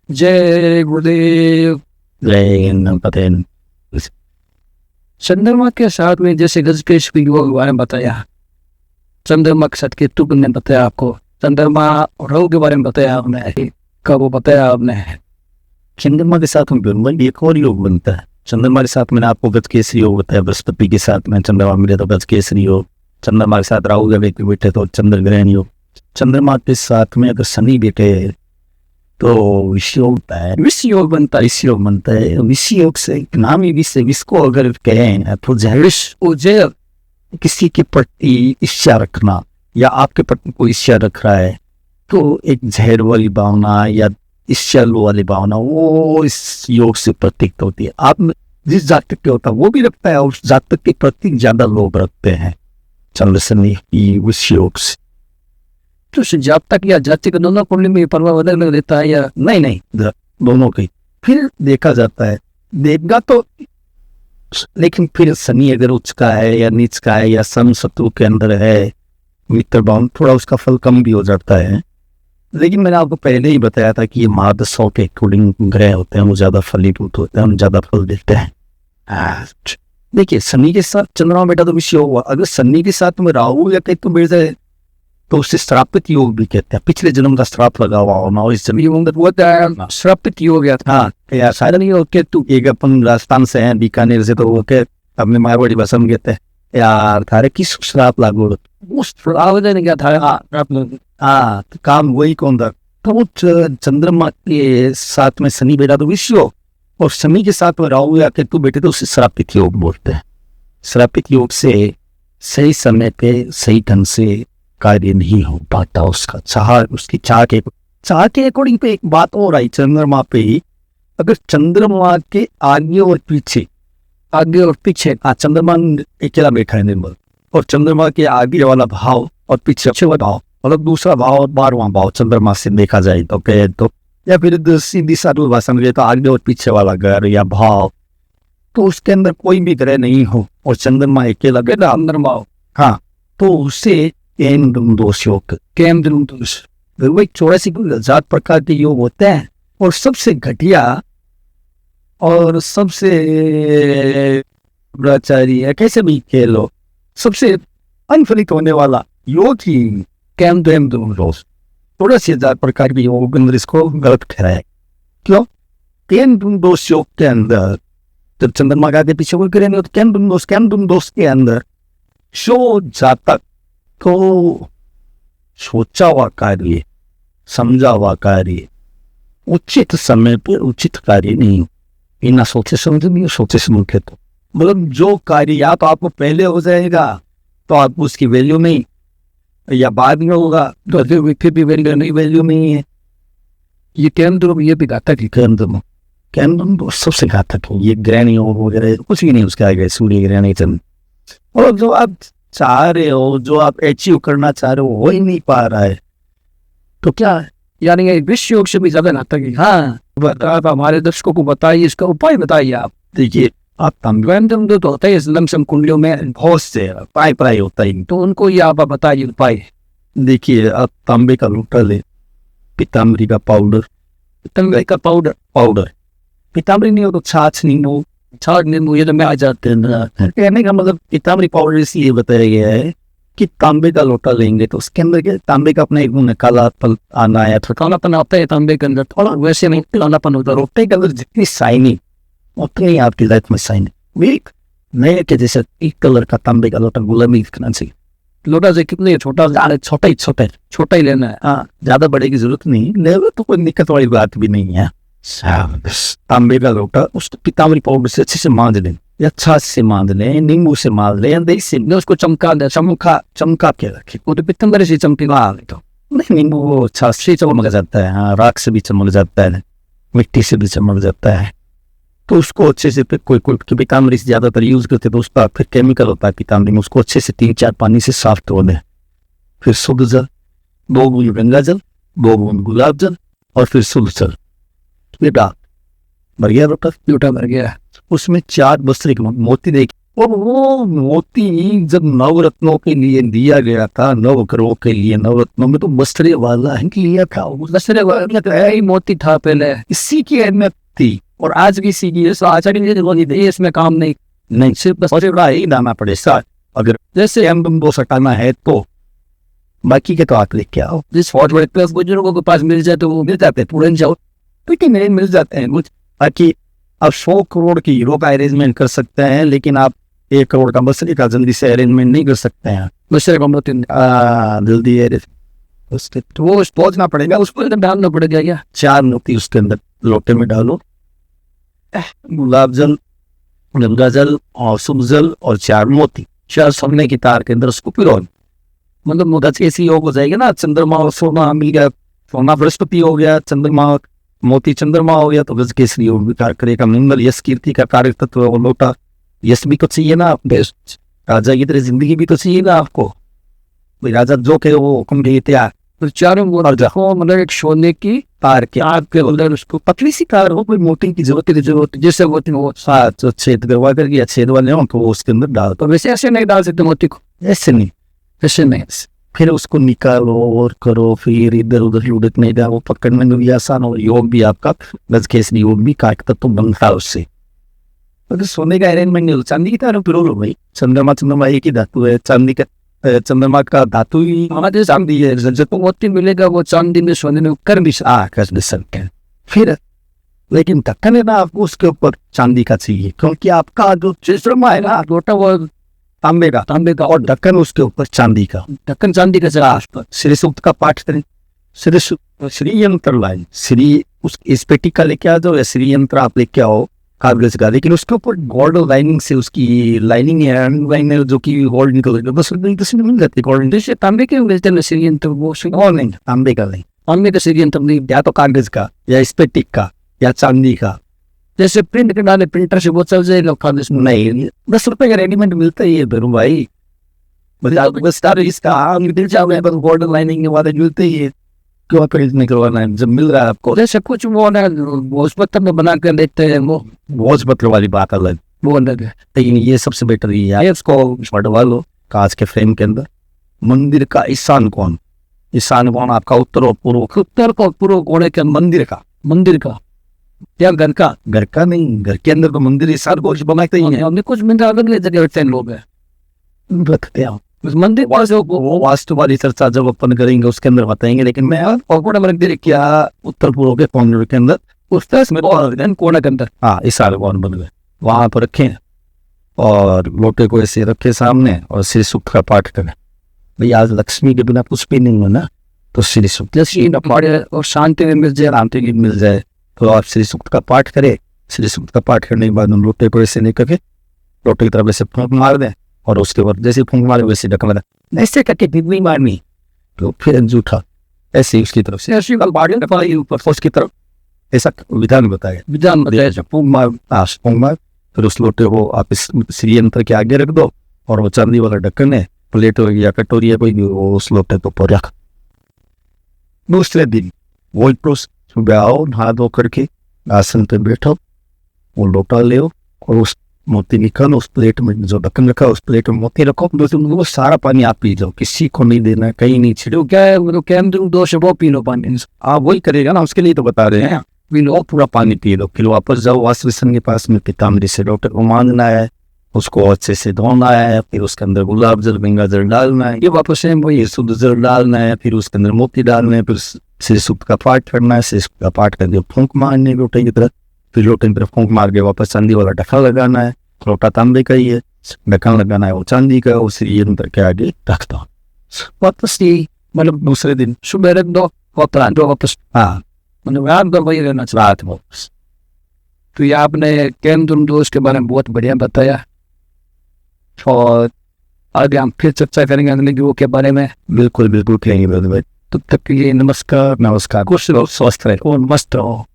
जय गुरुदेव। जय गणपति। चंद्रमा के साथ में जैसे गजकेश योग के बारे में बताया, चंद्रमा के साथ केतु ने बताया आपको, चंद्रमा और राहु के बारे में बताया आपने, कब वो बताया आपने। चंद्रमा के साथ में एक और योग बनता है। चंद्रमा के साथ मैंने आपको गजकेसरी योग बताया, बृहस्पति के साथ में चंद्रमा मिले तो गजकेसरी योग, चंद्रमा के साथ राहु जब एक बैठे तो चंद्र ग्रहण योग, चंद्रमा के साथ में अगर शनि बैठे तो विषय होता है, विषय योग बनता है। विषय योग बनता है, विषय योग से नाम ही विषय, विषको अगर कहें तो जहर किसी के प्रति इच्छा रखना या आपके प्रति कोई इच्छा रख रहा है तो एक जहर वाली भावना या इच्छा वाली भावना वो इस योग से प्रतीक होती है। आप जिस जातक के होता है वो भी रखता है और उस जातक के प्रति ज्यादा लोग रखते हैं चंद्र शनि की उस योग से। तो जातक या जाति के दोनों कुंडली में प्रभाव अलग देता है या नहीं, दोनों की फिर देखा जाता है, देखा तो, लेकिन फिर शनि अगर उच्च का है या नीच का है या सम शत्रु के अंदर है मित्र भाव, थोड़ा उसका फल कम भी हो जाता है। लेकिन मैंने आपको पहले ही बताया था कि ये महादशाओं के अकॉर्डिंग ग्रह होते हैं, वो ज्यादा फलीभूत होते हैं, हम ज्यादा फल देते हैं। देखिए शनि के साथ चंद्रमा बेटा तो विषय हुआ, अगर शनि के साथ में राहु या केतु बैठ जाए तो उससे श्रापित योग भी कहते हैं, पिछले जन्म का श्राप लगा हुआ होना और इस जन्म श्रापित योग गया था। हाँ यार शायद नहीं हो केतु, एक अपन राजस्थान से हैं बीकानेर से, तो वो के अपने मारवाड़ी भाषा में कहते हैं यार थारे किस श्राप लागू उस ने क्या था। हाँ तो काम वही कौन था। तो चंद्रमा के साथ में शनि बैठा तो विषय और शनि के साथ में राहु या केतु बैठे तो उसे श्रापित योग बोलते हैं। श्रापित योग से सही समय पे सही ढंग से कार्य नहीं हो पाता, उसका उसकी चाह के अकॉर्डिंग पे एक बात और आई चंद्रमा पे ही, अगर चंद्रमा के आगे और पीछे चंद्रमा अकेला बैठा है निर्मल और चंद्रमा के आगे वाला भाव और पीछे वाला भाव मतलब दूसरा भाव और 12वां भाव चंद्रमा से देखा जाए तो कहे तो, या फिर सीधी साधु भाषा में तो आगे और पीछे वाला ग्रह या भाव, तो उसके अंदर कोई भी ग्रह नहीं हो और चंद्रमा अकेला बैठा अंदर भाव, हाँ तो उसे दोष योग, वही 84,000 प्रकार के योग होते हैं और सबसे घटिया और सबसे ब्रह्मचारी कैसे भी कह लो सबसे अनफलित होने वाला योग ही दोष। 84,000 प्रकार के योग अंदर इसको गलत ठहराया। क्यों? दोष योग के अंदर जब चंद्रमा का आगे पीछे कोई करेंगे तो दोष के अंदर जो जातक तो सोचा हुआ कार्य समझा हुआ कार्य उचित समय पर उचित कार्य नहीं, बिना सोचे समझे नहीं, सोचे समझे तो मतलब जो कार्य या तो आपको पहले हो जाएगा तो आपको उसकी वैल्यू नहीं, या बाद में होगा तो फिर भी वैल्यू नहीं है। ये ये भी घातक है, सबसे घातक है ये ग्रहण योग वगैरह, कुछ भी नहीं उसके आगे सूर्य ग्रहण चंद्र। और जो आप चाह रहे हो, जो आप अचीव करना चाह रहे हो वो ही नहीं पा रहा है तो क्या है, यानी विश्व योग से भी ज्यादा घातक है। हाँ आप हमारे दर्शकों को बताइए, इसका उपाय बताइए आप। देखिए आप तो होता है लमसम कुंडलियों में बहुत से पाई होता है, तो उनको ही आप बताइए उपाय। देखिए आप तांबे का लोटा ले, पीताम्बरी का पाउडर, पीताम्बरी नहीं हो तो छाछ नींबू ये तो में आ जाते हैं ना। कहने का मतलब पीताम्बरी पाउडर इसलिए बताया गया है कि तांबे का लोटा लेंगे तो उसके अंदर क्या तांबे का अपना एक कालापन आना है, कालापन आता है तांबे के अंदर, थोड़ा वैसे नहीं कालापन होता। लोटे के अंदर जितनी शाइनिंग उतनी आपकी लाइफ में शाइनिंग। एक नए के जैसे एक कलर का तांबे का लोटा गुलाबी दिखना चाहिए। लोटा से कितने छोटा ही लेना है, हाँ ज्यादा बड़े की जरूरत नहीं, ले तो कोई दिक्कत वाली बात भी नहीं है। तांबे का लोटा उस पीताम्बरी पाउडर से अच्छे से मांझ लें या छाछ से मांझ लें, नींबू से मांझ लें या दही से उसको चमका के रखे। वो तो पीताम्बरी से चमका तो नहीं, नींबू वो छाछ से चमक जाता है, हाँ राख से भी चमक जाता है, मिट्टी से भी चमक जाता है। तो उसको अच्छे से फिर कोई पीताम्बरी से ज्यादातर यूज करते तो उसका फिर केमिकल होता है पीताम्बरी में, उसको अच्छे से 3-4 पानी से साफ धो दें, फिर शुद्ध जल, 2 बूंद गंगा जल, 2 बूंद गुलाब जल और फिर शुद्ध जल बेटा भर गया, लोटा भर गया। उसमें 4 वस्त्र मोती देखिए और वो मोती जब नवरत्नों के लिए दिया गया था, नवग्रहों के लिए, नवरत्नों में तो बसरे वाला ही लिया था, बसरे वाला ही मोती था पहले, इसी की अहमियत थी। और आज भी इसी की आचार्य इसमें काम नहीं सिर्फ बस ही लाना पड़े साथ, अगर जैसे हम तुम दो सटाना है तो बाकी के तो आप लेके आओ। जिस फौज बड़े प्लस बुजुर्गों के पास मिल जाए तो वो मिल जाते हैं, तुरंत जाओ तो नहीं मिल जाते हैं कुछ। बाकी आप 100 करोड़ की हीरो का अरेंजमेंट कर सकते हैं, लेकिन आप 1 करोड़ का बसरी का जल्दी से अरेंजमेंट नहीं कर सकते हैं। बसरे का मोती जल्दी उसके तो वो पहुंचना पड़ेगा, उसको एकदम डालना पड़ेगा क्या। 4 मोती उसके अंदर लोटे में डालो, गुलाब जल, गंगा जल और शुभ जल और 4 मोती, 4 सोने की तार के अंदर उसको पिरो। मतलब मोती ऐसी योग हो जाएगी ना, चंद्रमा और सोना मिल गया, सोना बृहस्पति हो गया, चंद्रमा मोती चंद्रमा हो गया तो गज केसरी योग विकार करेगा। मंगल यश कीर्ति का कार्य तत्व और लोटा, यश भी तो चाहिए ना, राजा की तरह जिंदगी भी तो चाहिए ना आपको। भाई राजा जो के वो हुक्म के तैयार, तो चारों मतलब एक सोने की तार के आग के अंदर उसको पतली सी तार हो, कोई मोटी की जरूरत जैसे होती वो साथ जो छेद करवा करके छेद वाले हो तो वो उसके अंदर डाल। तो वैसे ऐसे नहीं डाल सकते मोती को, ऐसे नहीं, ऐसे नहीं, फिर उसको निकालो और करो, फिर इधर उधर लुढ़क नहीं जाए, वो पकड़ने में भी आसान हो। योग भी आपका गज केसरी योग भी काटता तो बनता है उससे। अगर सोने का अरेंजमेंट नहीं हो, चांदी की तार पिरो लो भाई। चंद्रमा एक ही धातु है, चांदी का चंद्रमा का धातु ही हमारे चांदी है। जब मोती मिलेगा वो चांदी में सोने में कर भी सकते हैं। फिर लेकिन ढक्कन है ना आपको उसके ऊपर चांदी का चाहिए, क्योंकि आपका जो चंद्रमा है ना लोटा वो तांबे का और ढक्कन उसके ऊपर चांदी का, ढक्कन चांदी का चला पर श्री सूक्त का पाठ करें। श्री यंत्र लाइन, श्री उस इस पेटी का लेके आ जाओ या श्री यंत्र आप लेके आओ कागज का, लेकिन उसके ऊपर गोल्ड लाइनिंग से उसकी लाइनिंग है जो कि गोल्ड निकल बस मिल जाती है गोल्ड। जैसे तांबे के मिलते हैं श्री यंत्र, वो और नहीं तांबे का नहीं, तांबे का श्री यंत्र नहीं, या तो कागज का या स्पेटिक का या चांदी का। जैसे प्रिंट के डाले प्रिंटर से वो चल जाएगा कागज नहीं, 10 रुपए का रेडीमेड मिलता ही है धरू भाई। इसका मिल जाओगे बस गोल्ड लाइनिंग वाले मिलते ही है, क्यों खरीदने करवाना है जब मिल रहा है आपको। जैसे कुछ वो ना भोजपत्र में बना कर देते हैं, वो भोजपत्र वाली बात अलग, वो अलग है। लेकिन ये सबसे बेटर ही है, इसको बढ़वा लो कांच के फ्रेम के अंदर। मंदिर का ईशान कोण आपका उत्तर और पूर्व कोने के मंदिर का या घर का नहीं, घर के अंदर तो मंदिर ईशान कोण बनाते ही है। हमने कुछ मिनट अलग जगह रखते हैं लोग रखते हैं उस मंदिर वो वास्तु वाली चर्चा जब अपन करेंगे उसके अंदर बताएंगे, लेकिन मैं मंदिर क्या उत्तर पूर्व के कॉर्नर के अंदर उस कोने के अंदर ईशान कोण बन गए, वहां पर रखें और लोटे को ऐसे रखे सामने और श्री सूक्त का पाठ करें। भाई आज लक्ष्मी के बिना कुछ भी नहीं है ना, तो श्री सूक्त और शांति में मिल जाए तो आप श्री सूक्त का पाठ करें। श्री सूक्त का पाठ करने के बाद हम लोटे को ऐसे नहीं करके लोटे की तरफ ऐसे फूंक मार दें और उसके बाद जैसे फूंक मारे वैसे ढकना, ऐसे करके बिजली मारनी तो फिर जूठा ऐसे उसकी तरफ से ऐसी ऊपर उसकी तरफ ऐसा विधान बताया। फूंक मार फिर उस लोटे को आप इस श्री यंत्र के आगे रख दो और वो चांदी वाला ढक्कन है, प्लेट हो या कटोरी है कोई भी, वो उस लोटे के ऊपर रख। दूसरे दिन वही प्रोसेस, सुबह आओ नहा धो करके आसन पे बैठो, वो लोटा ले और उस मोती निकालो, उस प्लेट में जो ढक्कन रखा उस प्लेट में मोती रखो, वो सारा पानी आप पी जाओ, किसी को नहीं देना, कहीं नहीं छिड़ो। क्या है मतलब क्या दो से वो पी लो पानी, आप वही करेगा ना, उसके लिए तो बता रहे हैं। पी लो पूरा पानी पी लो, फिर वापस जाओ वास्तुविशन के पास में, पीताम्बरी से लोटे को मांगना है, उसको अच्छे से धोना है, फिर उसके अंदर गुलाब जल गंगा जल डालना है, ये वापस से वही शुद्ध जल डालना है, फिर उसके अंदर मोती डालना है, फिर श्री सूक्त का पाठ करना है, श्री सूक्त का पाठ करके फूंक मारनी लोटे की तरफ, फिर लोटे की तरफ फूंक मार के वापस चांदी वाला ढक्कन लगाना है, लोटा तांबे का ही है, ढक्कन लगाना है वो चांदी का, वो श्री यंत्र के आगे रखता हूँ। वापस ही मतलब दूसरे दिन सुबह रख दो वापस, हाँ मतलब रात भर वही रहना चाहिए रात वापस। तो ये आपने केंद्र दोष के बारे में बहुत बढ़िया बताया और आगे हम फिर चर्चा करेंगे अगले योग के बारे में। बिल्कुल कहेंगे भाई। तब तक के लिए नमस्कार। खुश रहो, स्वस्थ रहो और मस्त रहो।